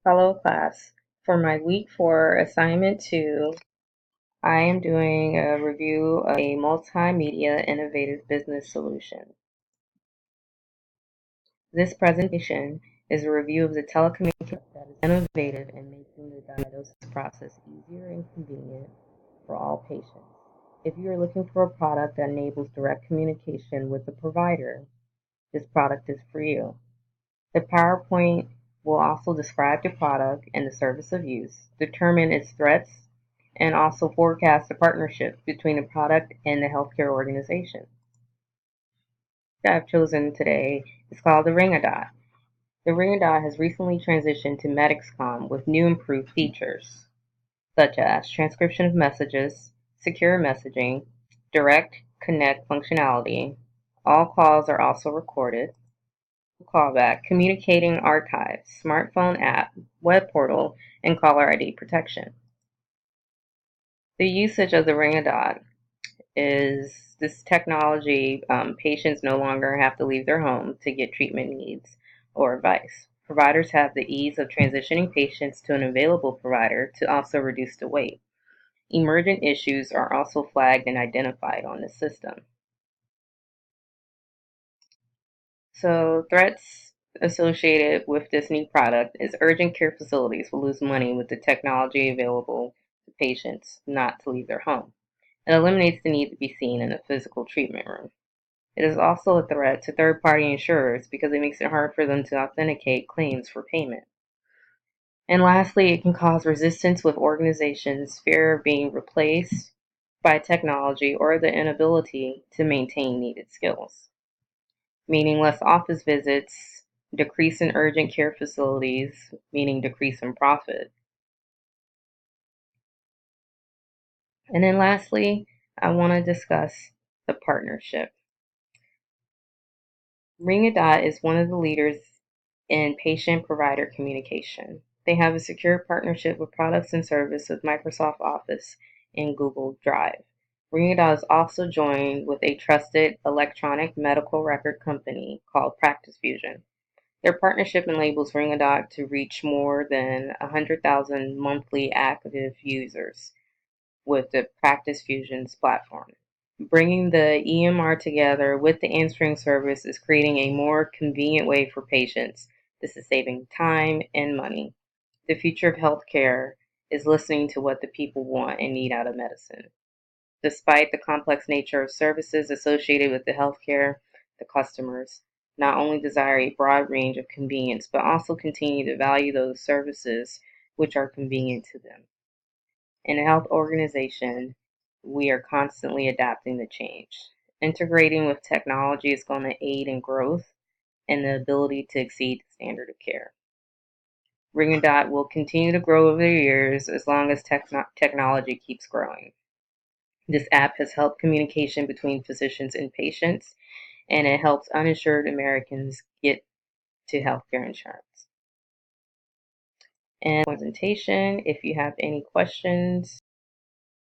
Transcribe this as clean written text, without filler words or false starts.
Hello class. For my week 4 assignment 2, I am doing a review of a multimedia innovative business solution. This presentation is a review of the telecommunication that is innovative in making the diagnosis process easier and convenient for all patients. If you are looking for a product that enables direct communication with the provider, this product is for you. The PowerPoint will also describe the product and the service of use, determine its threats, and also forecast the partnership between the product and the healthcare organization. That I've chosen today is called the Ring-A-Dot. The Ring-A-Dot has recently transitioned to MedXCOM with new improved features, such as transcription of messages, secure messaging, direct connect functionality. All calls are also recorded. Callback, communicating archives, smartphone app, web portal, and caller ID protection. The usage of the Ring-A-Dot is this technology. Patients no longer have to leave their home to get treatment needs or advice. Providers have the ease of transitioning patients to an available provider to also reduce the wait. Emergent issues are also flagged and identified on the system. So threats associated with this new product is urgent care facilities will lose money with the technology available to patients not to leave their home. It eliminates the need to be seen in a physical treatment room. It is also a threat to third-party insurers because it makes it hard for them to authenticate claims for payment. And lastly, it can cause resistance with organizations, fear of being replaced by technology, or the inability to maintain needed skills, meaning less office visits, decrease in urgent care facilities, meaning decrease in profit. And then lastly, I want to discuss the partnership. Ring-A-Dot is one of the leaders in patient-provider communication. They have a secure partnership with products and services with Microsoft Office and Google Drive. Ring-A-Dot is also joined with a trusted electronic medical record company called Practice Fusion. Their partnership enables Ring-A-Dot to reach more than 100,000 monthly active users with the Practice Fusion's platform. Bringing the EMR together with the answering service is creating a more convenient way for patients. This is saving time and money. The future of healthcare is listening to what the people want and need out of medicine. Despite the complex nature of services associated with the healthcare, the customers not only desire a broad range of convenience, but also continue to value those services which are convenient to them. In a health organization, we are constantly adapting to change. Integrating with technology is going to aid in growth and the ability to exceed the standard of care. Ring-A-Dot will continue to grow over the years as long as technology keeps growing. This app has helped communication between physicians and patients, and it helps uninsured Americans get to healthcare insurance. And presentation, if you have any questions,